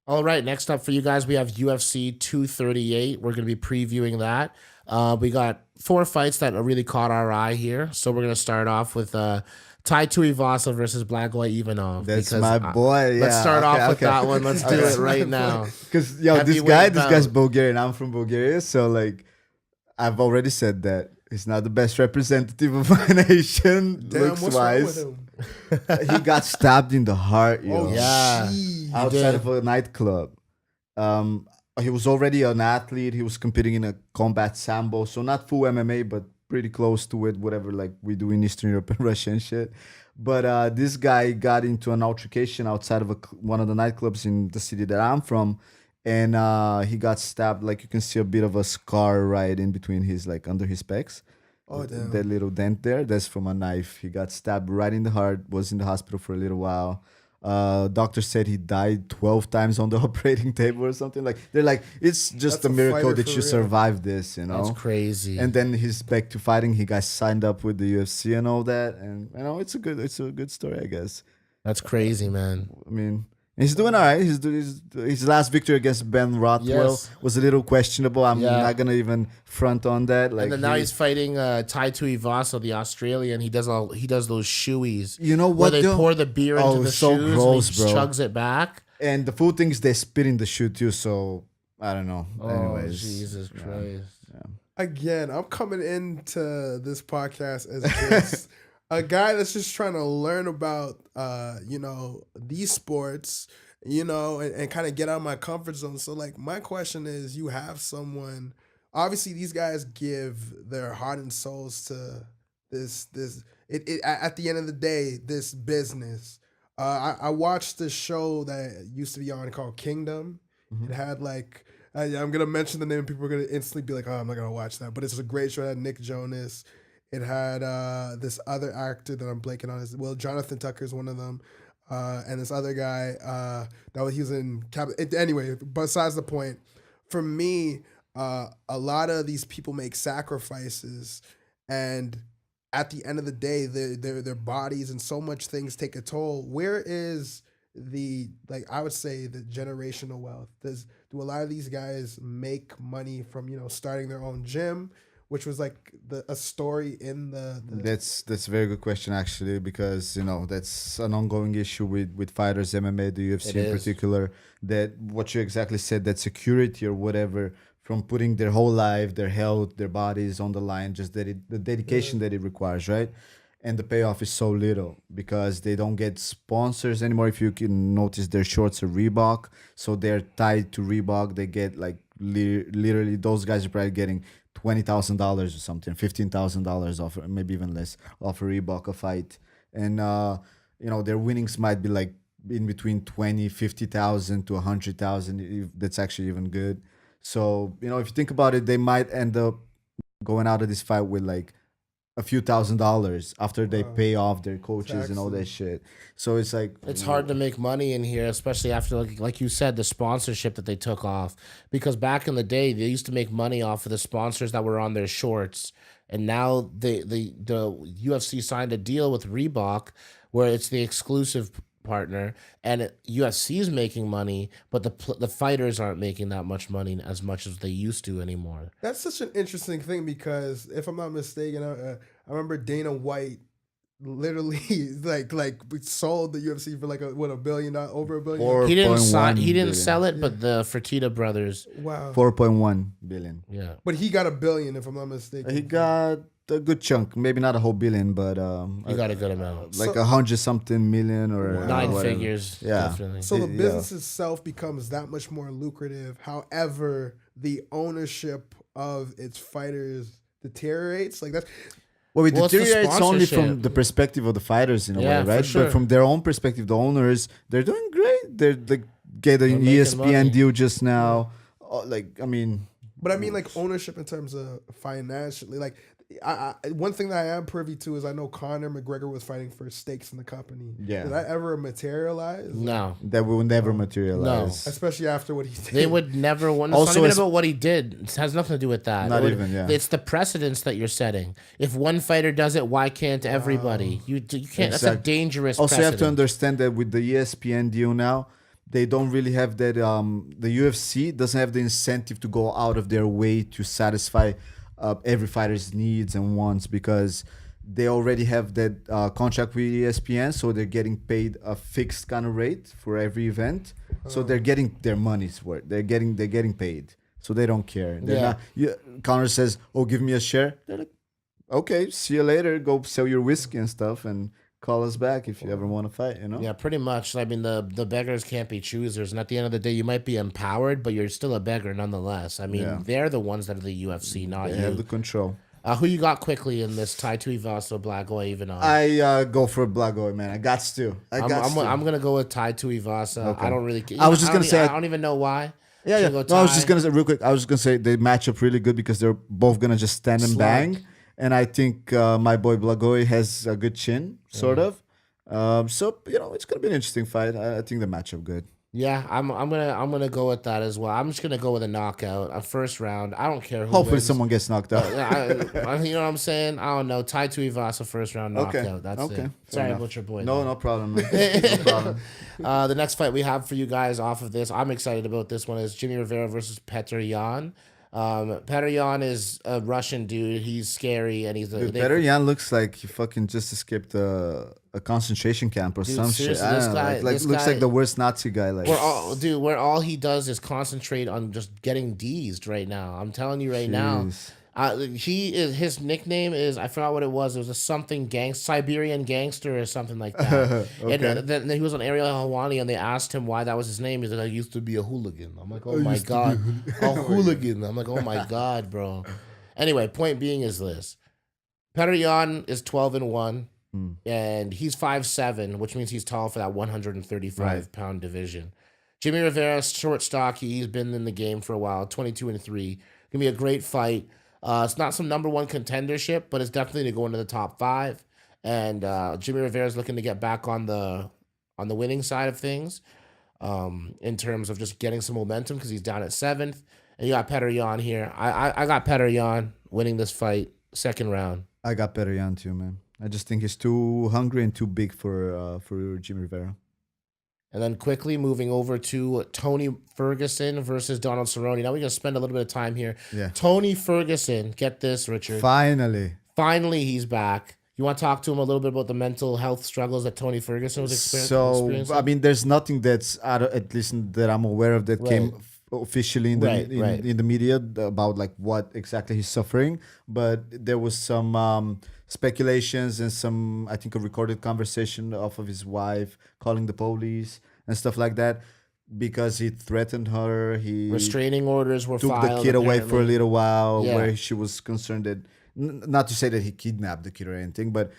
All right, next up for you guys, we have UFC 238. We're going to be previewing that. We got four fights that really caught our eye here. So we're going to start off with Tai Tuivasa versus Blagoy Ivanov. That's Because my boy. let's Yeah. start Okay. off with Okay. that one. Let's do Okay. it right now. Because this Heavyweight guy's bout. Bulgarian. I'm from Bulgaria, so like I've already said that he's not the best representative of my nation Damn, looks what's wrong with wise. him? He got stabbed in the heart, yo. Oh, Yeah. jeez. Outside did. of a nightclub. He was already an athlete. He was competing in a combat sambo, so not full MMA, but pretty close to it. Whatever, like we do in Eastern Europe and Russia and shit. But this guy got into an altercation outside of one of the nightclubs in the city that I'm from, and he got stabbed. Like you can see a bit of a scar right in between his like under his pecs. Oh, damn. That little dent there, that's from a knife. He got stabbed right in the heart, was in the hospital for a little while. Doctor said he died 12 times on the operating table or something. Like they're like, it's just That's a a miracle fighter that for you real. survived this, you know. That's crazy. And then he's back to fighting. He got signed up with the UFC and all that, and you know, it's a good story, I guess. That's crazy, man. I mean, he's doing all right. His last victory against Ben Rothwell Yes. was a little questionable. I'm Yeah. not gonna even front on that. Like And then now he's fighting Tai Tuivasa, the Australian. He does those shoeys. you know Where what? they though? pour the beer into Oh, the so shoes gross, and he bro. chugs it back. And the food thing is they spit in the shoe too, so I don't know. Oh, Anyways, Jesus Christ. Again, I'm coming into this podcast as just a guy that's just trying to learn about, these sports, and kind of get out of my comfort zone. So, like, my question is, you have someone. Obviously, these guys give their heart and souls to at the end of the day, this business. I watched this show that used to be on called Kingdom. It had like I'm gonna mention the name, and people are gonna instantly be like, "Oh, I'm not gonna watch that." But it's a great show. It had Nick Jonas. It had this other actor that I'm blanking on. Jonathan Tucker is one of them, and this other guy he was in. Anyway, besides the point, for me, a lot of these people make sacrifices, and at the end of the day, their bodies and so much things take a toll. Where is I would say the generational wealth? Do a lot of these guys make money from starting their own gym, which was like a story in the That's a very good question actually, because that's an ongoing issue with fighters, MMA, the UFC It in is. particular. That what you exactly said, that security or whatever, from putting their whole life, their health, their bodies on the line, just the dedication that it requires, right? And the payoff is so little because they don't get sponsors anymore. If you can notice, their shorts are Reebok, so they're tied to Reebok. They get like literally, those guys are probably getting $20,000 or something, $15,000 off, maybe even less, off a Reebok a fight, and their winnings might be like in between 20, 50,000 to 100,000. If that's actually even good. So if you think about it, they might end up going out of this fight with like a few $1,000s after they pay off their coaches and all that shit. So it's like It's hard to make money in here, especially after, like you said, the sponsorship that they took off. Because back in the day, they used to make money off of the sponsors that were on their shorts. And now the UFC signed a deal with Reebok where it's the exclusive partner, and UFC is making money, but the fighters aren't making that much money as much as they used to anymore. That's such an interesting thing because if I'm not mistaken, I remember Dana White literally like sold the UFC for like $1 billion, over $1 billion. He didn't 4.1 he didn't billion. sell it, but the Fertitta brothers, Wow. 4.1 billion. yeah. But he got $1 billion, if I'm not mistaken. He got a good chunk, maybe not a whole billion, but He got a good amount. like 100-something million or Wow. Nine whatever. figures, Yeah. definitely. So the Yeah. business itself becomes that much more lucrative. However, the ownership of its fighters deteriorates. Like that's Well, it Well, it's the deteriorates only from sponsorship. the perspective of the fighters in a Yeah, way, for right? sure. But from their own perspective, the owners, they're doing great. They're like get They're an making ESPN money. deal just now. I mean, But I mean, like ownership in terms of financially. Like, one thing that I am privy to is I know Conor McGregor was fighting for stakes in the company. Yeah. Did that ever materialize? No, that will never materialize. Especially after what he did. they would never want. It's Also, not even it's- about what he did. It has nothing to do with that. Not It would- even, yeah. It's the precedence that you're setting. If one fighter does it, why can't everybody? You can't. That's a Exact- dangerous. Also, you have to precedent. understand that with the ESPN deal now, they don't really have that. The UFC doesn't have the incentive to go out of their way to satisfy every fighter's needs and wants because they already have that contract with ESPN, so they're getting paid a fixed kind of rate for every event. So they're getting their money's worth. They're getting paid, so they don't care. They're Yeah. not. Conor says, "Oh, give me a share." They're like, "Okay, see you later. Go sell your whiskey and stuff, and call us back if you ever want to fight." You know? Yeah, pretty much. I mean, the beggars can't be choosers, and at the end of the day, you might be empowered, but you're still a beggar nonetheless. I mean, Yeah. they're the ones that are the UFC, not They have the you. control. Who you got quickly in this Tai Tuivasa Blagoy even on? I go for Blagoy, man. I got to. I'm gonna go with Tai Tuivasa. Okay. I don't really. I was just gonna say- I don't even know why. Yeah, yeah. Should go No, I was just Tai. gonna say real quick. I was just gonna say they match up really good because they're both gonna just stand and Slug. bang, and I think my boy Blagoy has a good chin, sort of. So it's gonna be an interesting fight. I think they match up good. Yeah, I'm gonna go with that as well. I'm just gonna go with a knockout, a first round. I don't care who. Hopefully, wins. someone gets knocked out. You know what I'm saying? I don't know. Tai Tuivasa first round Okay. knockout. That's Okay. it. Fair Sorry enough. about your boy. No, man. no problem. Man. No problem. The next fight we have for you guys off of this, I'm excited about this one, is Jimmy Rivera versus Petr Yan. Petr Yan is a Russian dude. He's scary, and he's Dude, Peter Yan looks like he fucking just escaped a concentration camp or Dude, some shit. seriously, I this don't know. guy- Like this looks guy- like the worst Nazi guy. Like where all he does is concentrate on just getting D'd right now. I'm telling you right now. Jeez. His nickname is, I forgot what it was. It was a something Siberian gangster or something like that. Okay. And then he was on Ariel Helwani and they asked him why that was his name. He's like, I used to be a hooligan. I'm like, oh my god, a hooligan. I'm like, oh my god, bro. Anyway, point being is this: Petr Yan is 12-1, and he's 5'7", which means he's tall for that 135-pound division. Jimmy Rivera's short, stocky. He's been in the game for a while. 22-3. Gonna be a great fight. It's not some number one contendership, but it's definitely to go into the top 5. And Jimmy Rivera's looking to get back on the winning side of things, in terms of just getting some momentum because he's down at 7th. And you got Petr Yan here. I got Petr Yan winning this fight, second round. I got Peter Yan too, man. I just think he's too hungry and too big for Jimmy Rivera. And then quickly moving over to Tony Ferguson versus Donald Cerrone. Now we're going to spend a little bit of time here. Yeah. Tony Ferguson, get this, Richard. Finally. Finally, he's back. You want to talk to him a little bit about the mental health struggles that Tony Ferguson was experiencing? So I mean, there's nothing that's at least that I'm aware of that came officially in the in the media about like what exactly he's suffering. But there was some speculations and some, I think, a recorded conversation off of his wife calling the police and stuff like that because he threatened her. He Restraining orders were took filed. the kid away for a apparently. little while, Yeah. where she was concerned that not to say that he kidnapped the kid or anything, but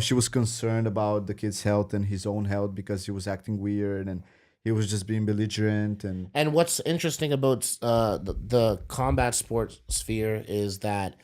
she was concerned about the kid's health and his own health because he was acting weird and he was just being belligerent. And what's interesting about the combat sports sphere is that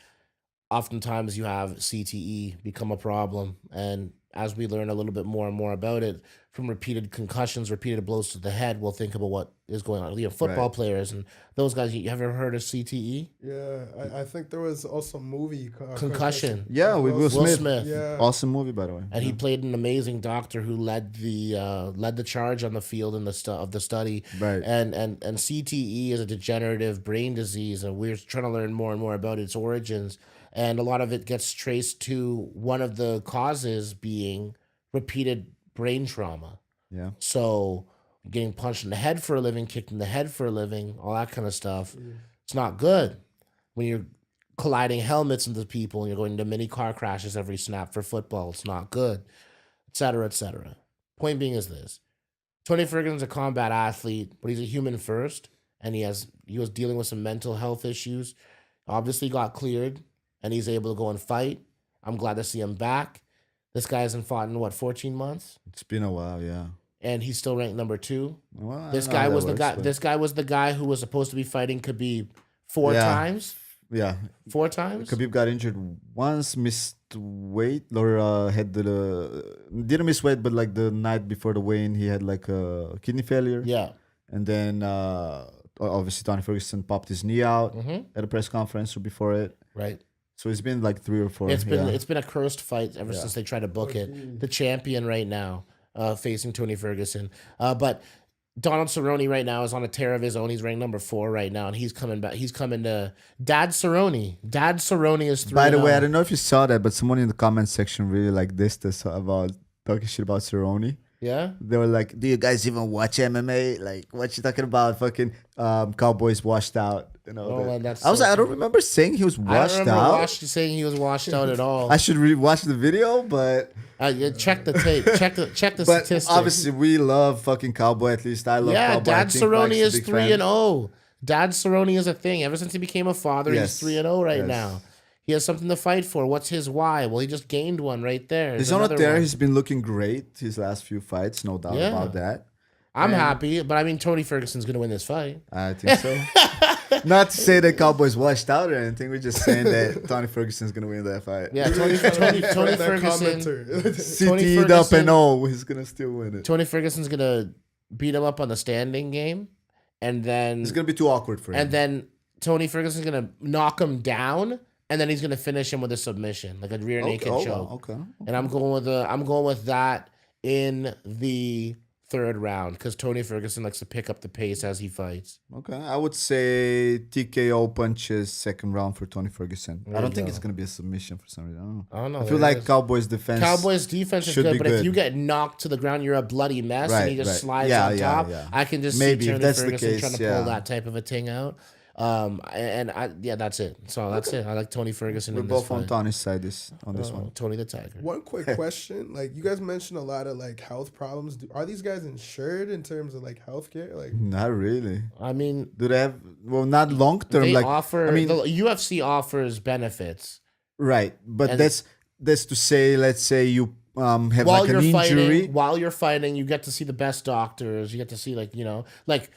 oftentimes you have CTE become a problem. And as we learn a little bit more and more about it, from repeated concussions, repeated blows to the head, we'll think about what is going on. Football Right. players and those guys, you ever heard of CTE? Yeah, I think there was also a movie Concussion. Yeah, with Will Will Smith. Smith. Yeah. Awesome movie, by the way. And he played an amazing doctor who led the charge on the field in of the study. Right. And CTE is a degenerative brain disease, and we're trying to learn more and more about its origins. And a lot of it gets traced to one of the causes being repeated brain trauma. Yeah. So getting punched in the head for a living, kicked in the head for a living, all that kind of stuff. It's not good when you're colliding helmets into people and you're going into mini car crashes every snap for football. It's not good, et cetera, et cetera. Point being is this: Tony Ferguson's a combat athlete, but he's a human first, and he was dealing with some mental health issues. Obviously got cleared, and he's able to go and fight. I'm glad to see him back. This guy hasn't fought in 14 months, It's been a while, yeah. and he's still ranked number 2. Well, I This don't know guy how that was the works, guy. but- This guy was the guy who was supposed to be fighting Khabib 4 Yeah. times. Yeah. 4 times. Khabib got injured once, missed weight, or had didn't miss weight, but like the night before the weigh-in, he had like a kidney failure. Yeah. And then obviously Tony Ferguson popped his knee out Mm-hmm. at a press conference or before it. Right. So it's been like 3 or 4. It's been yeah. it's been a cursed fight ever since they tried to book it. The champion right now, facing Tony Ferguson. But Donald Cerrone right now is on a tear of his own. He's ranked number 4 right now, and he's coming back. He's coming to Dad Cerrone. Dad Cerrone is 3. By the way, I don't know if you saw that, but someone in the comment section really like this about talking shit about Cerrone. Yeah. They were like, "Do you guys even watch MMA? Like, what you talking about? Fucking Cowboys washed out." You know. Oh, and that's I was so like, I don't remember saying he was I washed don't remember out. saying he was washed out at all. I should watch the video, but Yeah, check the tape. Check the but statistics. obviously we love fucking Cowboy. At least I love. Yeah, Cowboy. I Dad think Cerrone Mike's a is big 3 fan. and 0. Dad Cerrone is a thing. Ever since he became a father, Yes. he's 3 and 0 right Yes. now. He has something to fight for. What's his why? Well, he just gained one right there. He's There's on a another tear. one. He's been looking great his last few fights, no doubt Yeah. about that. I'm and- happy, but I mean, Tony Ferguson's going to win this fight. I think so. Not to say that Cowboys washed out or anything. We're just saying that Tony Ferguson's gonna win that fight. Yeah, Tony That Ferguson. commenter. CT'd up and all, he's gonna still win it. Tony Ferguson's going to beat him up on the standing game, and then It's gonna be too awkward for him. and then Tony Ferguson's going to knock him down, and then he's going to finish him with a submission, like a rear naked choke. Okay. And I'm going with that in the 3rd round because Tony Ferguson likes to pick up the pace as he fights. Okay. I would say TKO punches 2nd round for Tony Ferguson. There I don't you think go. it's gonna be a submission for some reason. I don't know. I don't know. I feel there like it is. Cowboys defense. Cowboys defense is should good, be but if good. you get knocked to the ground, you're a bloody mess, and he just slides Yeah, on yeah, top. yeah. I can just Maybe see if Tony that's the Ferguson case, trying to yeah. pull that type of a thing out. That's it. So that's it. I like Tony Ferguson We're in this both on fight. Tony's side on this one. Tony the Tiger. One quick question: like you guys mentioned a lot of like health problems. Are these guys insured in terms of like healthcare? Like, Not really. I mean, Do they have? Well, not long term. they Like offer. I mean, The UFC offers benefits. right, but And- that's to say, let's say you have While like an you're injury. fighting, you get to see the best doctors. You get to see like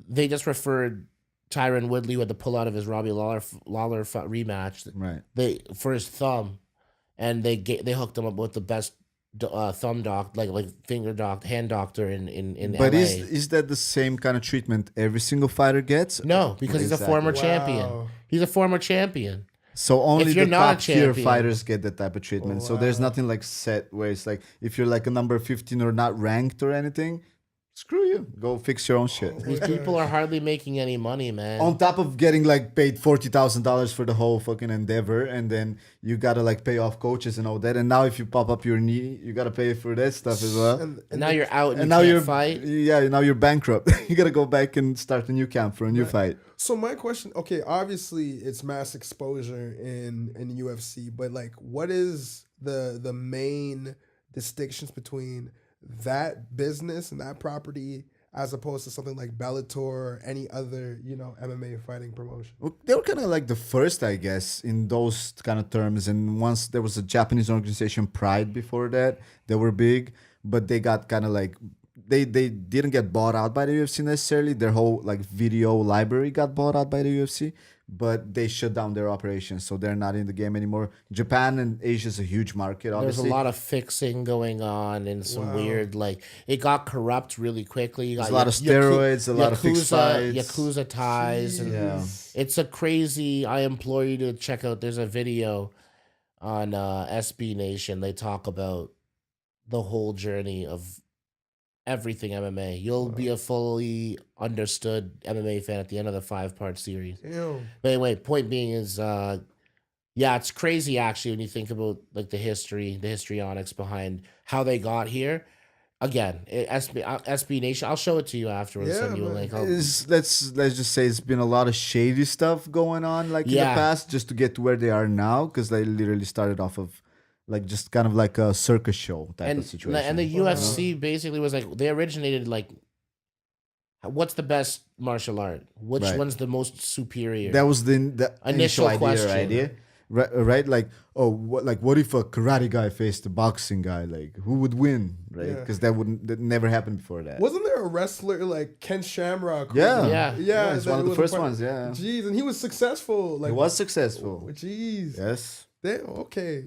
they just referred Tyron Woodley who had to pull out of his Robbie Lawler rematch. Right. They for his thumb, and they hooked him up with the best thumb doc, like hand doctor in But LA. is that the same kind of treatment every single fighter gets? No, because he's a Exactly. former Wow. champion. He's a former champion. So only If you're the not a top tier champion- fighters get that type of treatment. Oh, So there's wow. nothing like set where it's like if you're like a number 15 or not ranked or anything, screw you. Go fix your own shit. These people are hardly making any money, man. On top of getting like paid $40,000 for the whole fucking endeavor, and then you gotta like pay off coaches and all that. And now if you pop up your knee, you gotta pay for that stuff as well. And now you're out and, And you now can't you're fight. Yeah, now you're bankrupt. You gotta go back and start a new camp for a new fight. so my question, okay, obviously it's mass exposure in UFC, but like, what is the main distinctions between that business and that property as opposed to something like Bellator or any other, MMA fighting promotion? Well, they were kind of like the first, I guess, in those kind of terms. And once there was a Japanese organization, Pride, before that, they were big, but they got kind of like they didn't get bought out by the UFC necessarily. Their whole like video library got bought out by the UFC, but they shut down their operations, so they're not in the game anymore. Japan and Asia is a huge market. There's Obviously, a lot of fixing going on and some Wow. weird it got corrupt really quickly. You got There's a lot of steroids, a lot of fixed fights. Yakuza ties, and Yeah. it's a crazy. I implore you to check out. There's a video on SB Nation. They talk about the whole journey of everything MMA. You'll be a fully understood MMA fan at the end of the 5-part series. Ew. But anyway, point being is, yeah, it's crazy actually when you think about like the histrionics behind how they got here. Again, SB Nation. I'll show it to you afterwards. Yeah, Send you a man. link. let's just say it's been a lot of shady stuff going on like in the Yeah. past just to get to where they are now, because they literally started off of like just kind of like a circus show type of situation. And the UFC basically was like they originated like, what's the best martial art? Which Right. one's the most superior? That was the Initial initial question. idea. Right? Like, what if a karate guy faced a boxing guy? Like, who would win? Right? Yeah. Because that never happened before that. Wasn't there a wrestler like Ken Shamrock? who- Yeah. Yeah. yeah. it's that one of the was a first part- ones. Yeah, Jeez, and he was successful. Like, he was successful. Jeez. Yes, Damn. Okay.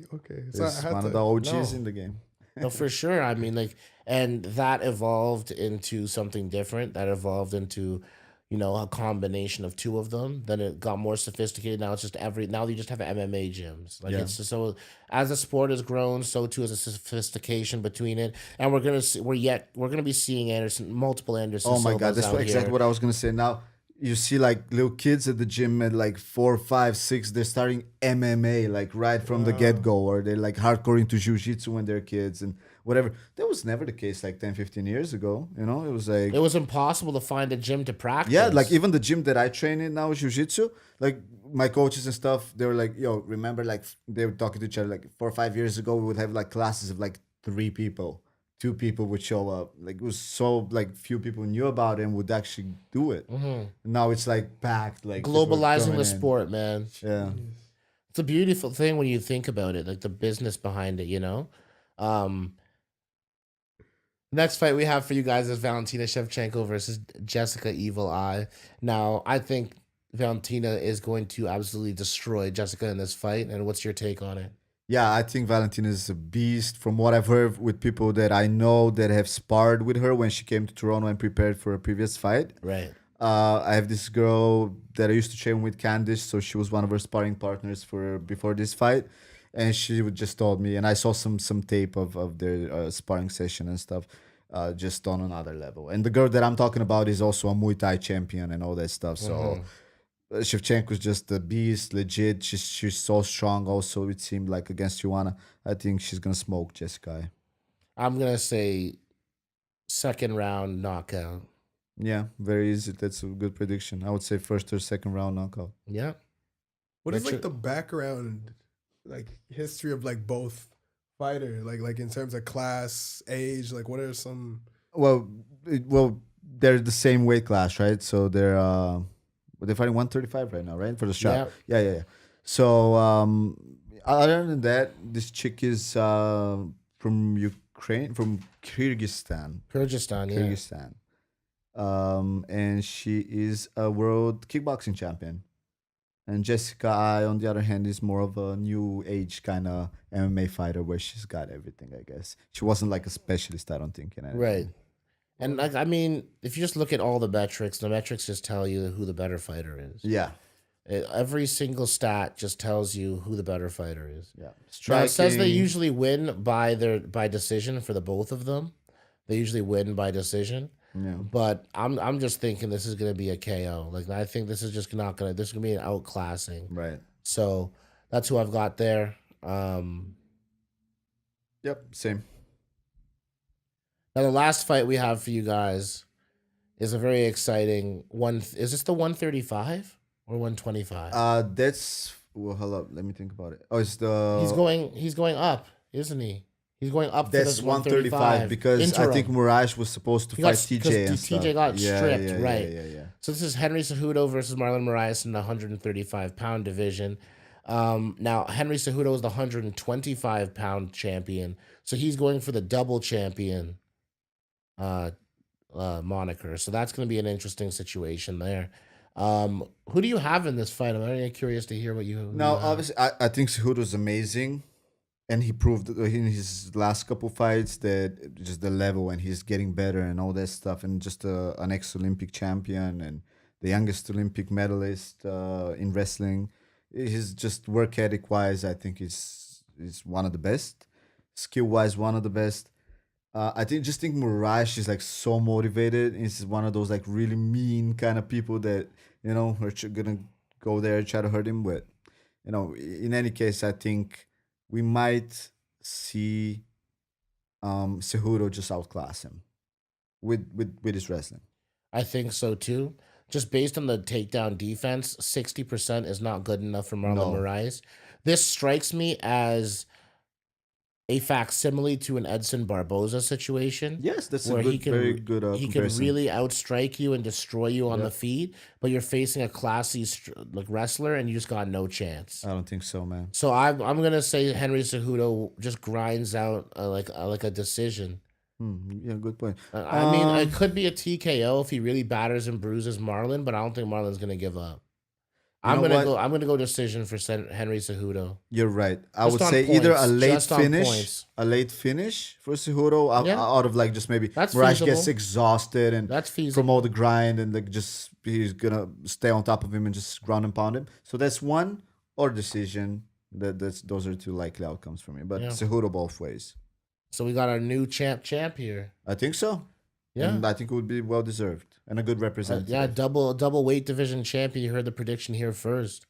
So he's I had one to, of the OGs No. in the game. No, for sure. I mean, and that evolved into something different. That evolved into, a combination of two of them. Then it got more sophisticated. Now it's just now you just have MMA gyms. Like Yeah. it's just so as the sport has grown, so too is the sophistication between it. And we're gonna be seeing multiple Anderson Oh my God, Silvas that's out exactly here. what I was gonna say. Now you see like little kids at the gym at like 4, 5, 6. They're starting MMA like right from the get Wow. go, or they're like hardcore into jujitsu when they're kids and whatever. That was never the case like 10, 15 years ago. You know, it was like It was impossible to find a gym to yeah, like practice. even the gym that I train in now, jujitsu, like my coaches and stuff, they were like, yo, remember like they were talking to each other like 4 or 5 years ago, we would have like classes of like 3 people, 2 people would show up. Like it was so like few people knew about it and would actually do it. Hmm. Now it's like packed, like people are Globalizing coming the in. sport, man. Yeah. Jeez. It's a beautiful thing when you think about it, like the business behind it. Um, Next fight we have for you guys is Valentina Shevchenko versus Jessica Evil Eye. Now, I think Valentina is going to absolutely destroy Jessica in this fight. And what's your take on it? Yeah, I think Valentina is a beast. From what I've heard with people that I know that have sparred with her when she came to Toronto and prepared for a previous fight. Right. I have this girl that I used to train with, Candice, so she was one of her sparring partners for before this fight, and she would just told me, and I saw some tape of their sparring session and stuff, just on another level. And the girl that I'm talking about is also a Muay Thai champion and all that stuff. So Hmm. Shevchenko's just a beast, legit. She's so strong. Also, it seemed like against Joanna, I think she's gonna smoke Jessica. I'm going to say second round knockout. Yeah, very easy. That's a good prediction. I would say first or second round knockout. Yeah. What is Richard- like the background, like history of like both fighter, like in terms of class, age, like what are some? Well, they're the same weight class, right? So they're fighting 135 right now, right? For the strap. Yeah. So other than that, this chick is from Ukraine, from Kyrgyzstan. Kyrgyzstan, yeah. Kyrgyzstan. And she is a world kickboxing champion. And Jessica I, on the other hand, is more of a new age kind of MMA fighter where she's got everything, I guess. She wasn't like a specialist, I don't think. In anything. Right. And like, I mean, if you just look at all the metrics just tell you who the better fighter is. Yeah. Every single stat just tells you who the better fighter is. Yeah. Now, it says they Striking. usually win by decision for the both of them. They usually win by decision. Yeah. But I'm just thinking this is gonna be a KO. Like I think this is just not gonna. This is gonna be an outclassing. Right. So that's who I've got there. Yep. Same. Now the last fight we have for you guys is a very exciting one. Is this the 135 or 125? That's well. Hold up. Let me think about it. Oh, it's the. He's going up, isn't he? He's going up. For That's this 135 because interim. I think Mirage was supposed to He fight got- TJ 'cause and TJ stuff. got stripped, yeah, right. Yeah. So this is Henry Cejudo versus Marlon Moraes in the 135-pound division. Now Henry Cejudo is the 125-pound champion, so he's going for the double champion moniker. So that's going to be an interesting situation there. Who do you have in this fight? I'm very curious to hear what you. who Now, you have. obviously, I think Cejudo's amazing, and he proved in his last couple fights that just the level and he's getting better and all that stuff, and just an ex-Olympic champion and the youngest Olympic medalist in wrestling. He's just work ethic wise, I think is one of the best. Skill wise, one of the best. I think Mirage is like so motivated. He's one of those like really mean kind of people that are gonna go there and try to hurt him. But in any case, I think we might see Cejudo just outclass him with his wrestling. I think so too. Just based on the takedown defense, 60% is not good enough for Marlon No. Moraes. This strikes me as a facsimile to an Edson Barboza situation. Yes, that's a where good, very good he can comparison. really outstrike you and destroy you on Yeah. the feet, but you're facing a classy like wrestler and you just got no chance. I don't think so, man. So I'm gonna say Henry Cejudo just grinds out like a decision. Yeah, good point. I mean, it could be a TKO if he really batters and bruises Marlon, but I don't think Marlon's gonna give up. You know what? I'm gonna go decision for Henry Cejudo. You're right. I Just would on say either points. Just on points. a late finish for Cejudo Yeah. out of like just maybe That's Mirage feasible. gets exhausted and That's feasible. from all the grind and like just he's gonna stay on top of him and just ground and pound him. So that's one or decision. Those are two likely outcomes for me. But Yeah. Cejudo both ways. So we got our new champ here. I think so. Yeah. And I think it would be well deserved and a good representative. Yeah, double weight division champion. You heard the prediction here first.